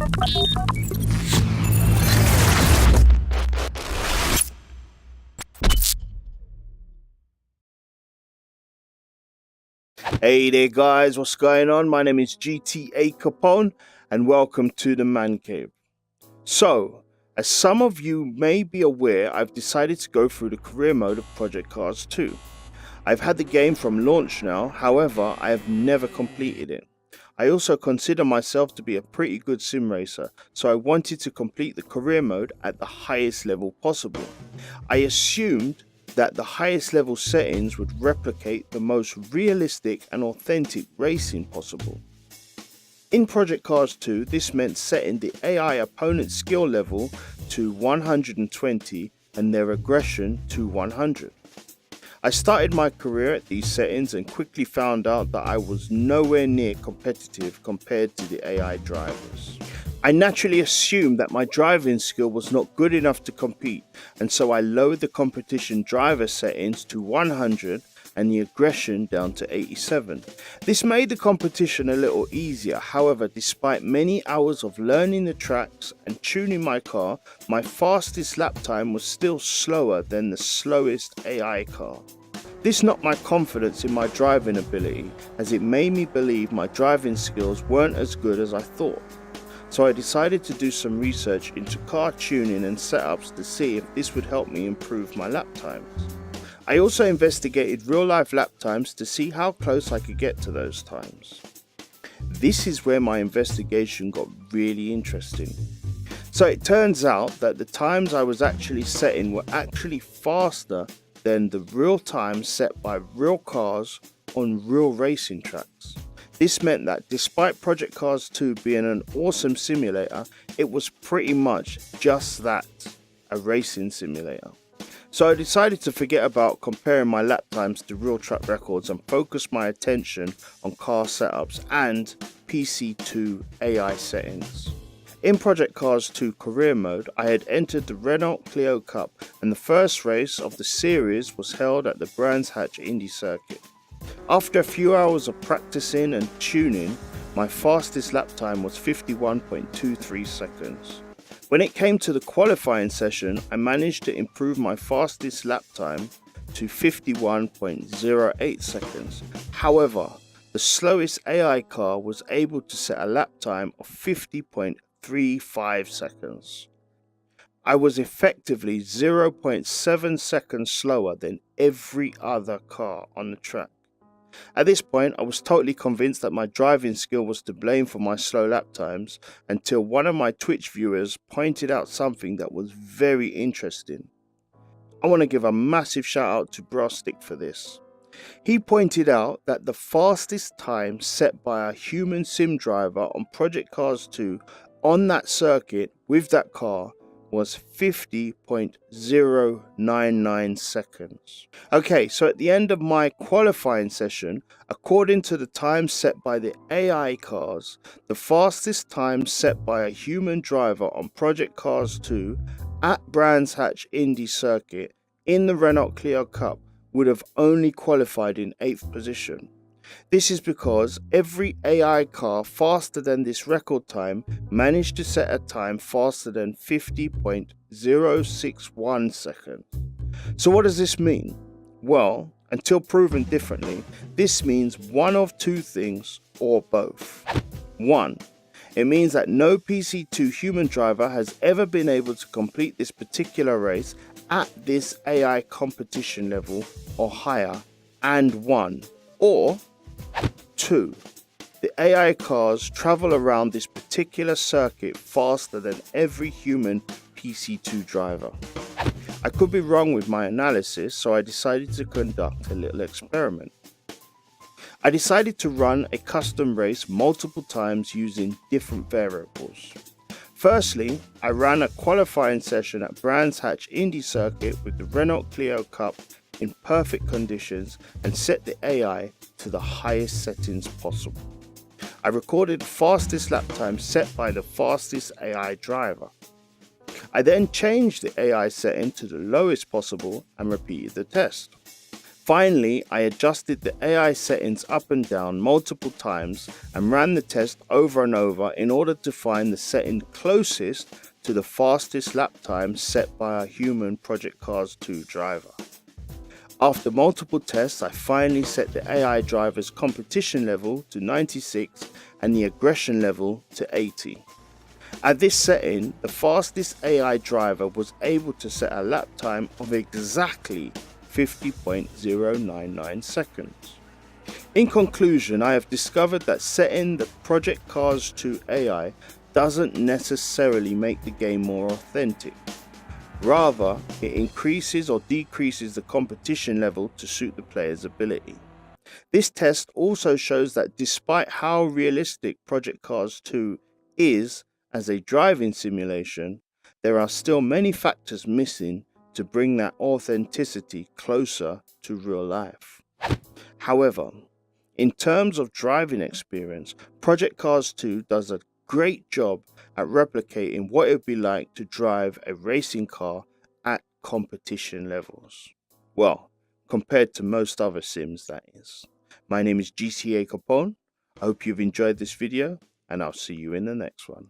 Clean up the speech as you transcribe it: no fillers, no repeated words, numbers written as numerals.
Hey there guys, what's going on? My name is GTA Capone and welcome to the Man Cave. So, as some of you may be aware, I've decided to go through the career mode of Project Cars 2. I've had the game from launch now, however, I have never completed it. I also consider myself to be a pretty good sim racer, so I wanted to complete the career mode at the highest level possible. I assumed that the highest level settings would replicate the most realistic and authentic racing possible. In Project Cars 2, this meant setting the AI opponent's skill level to 120 and their aggression to 100. I started my career at these settings and quickly found out that I was nowhere near competitive compared to the AI drivers. I naturally assumed that my driving skill was not good enough to compete, and so I lowered the competition driver settings to 100 and the aggression down to 87. This made the competition a little easier, however, despite many hours of learning the tracks and tuning my car, my fastest lap time was still slower than the slowest AI car. This knocked my confidence in my driving ability, as it made me believe my driving skills weren't as good as I thought. So I decided to do some research into car tuning and setups to see if this would help me improve my lap times. I also investigated real life lap times to see how close I could get to those times. This is where my investigation got really interesting. So it turns out that the times I was actually setting were actually faster than the real times set by real cars on real racing tracks. This meant that despite Project Cars 2 being an awesome simulator, it was pretty much just that, a racing simulator. So I decided to forget about comparing my lap times to real track records and focus my attention on car setups and PC2 AI settings. In Project Cars 2 career mode, I had entered the Renault Clio Cup and the first race of the series was held at the Brands Hatch Indy circuit. After a few hours of practicing and tuning, my fastest lap time was 51.23 seconds. When it came to the qualifying session, I managed to improve my fastest lap time to 51.08 seconds. However, the slowest AI car was able to set a lap time of 50.35 seconds. I was effectively 0.7 seconds slower than every other car on the track. At this point, I was totally convinced that my driving skill was to blame for my slow lap times until one of my Twitch viewers pointed out something that was very interesting. I want to give a massive shout out to Brostic for this. He pointed out that the fastest time set by a human sim driver on Project Cars 2 on that circuit with that car was 50.099 seconds. Okay, so at the end of my qualifying session, according to the time set by the AI cars, the fastest time set by a human driver on Project Cars 2 at Brands Hatch Indy circuit in the Renault Clio Cup would have only qualified in 8th position. This is because every AI car faster than this record time managed to set a time faster than 50.061 seconds. So what does this mean? Well, until proven differently, this means one of two things or both. 1. It means that no PC2 human driver has ever been able to complete this particular race at this AI competition level or higher and won. Or 2. The AI cars travel around this particular circuit faster than every human PC2 driver. I could be wrong with my analysis, so I decided to conduct a little experiment. I decided to run a custom race multiple times using different variables. Firstly, I ran a qualifying session at Brands Hatch Indy circuit with the Renault Clio Cup in perfect conditions and set the AI to the highest settings possible. I recorded the fastest lap time set by the fastest AI driver. I then changed the AI setting to the lowest possible and repeated the test. Finally, I adjusted the AI settings up and down multiple times and ran the test over and over in order to find the setting closest to the fastest lap time set by a human Project Cars 2 driver. After multiple tests, I finally set the AI driver's competition level to 96 and the aggression level to 80. At this setting, the fastest AI driver was able to set a lap time of exactly 50.099 seconds. In conclusion, I have discovered that setting the Project Cars 2 AI doesn't necessarily make the game more authentic. Rather, it increases or decreases the competition level to suit the player's ability. This test also shows that despite how realistic Project Cars 2 is as a driving simulation, there are still many factors missing to bring that authenticity closer to real life. However, in terms of driving experience, Project Cars 2 does a great job at replicating what it would be like to drive a racing car at competition levels. Well, compared to most other sims, that is. My name is GTA Capone. I hope you've enjoyed this video, and I'll see you in the next one.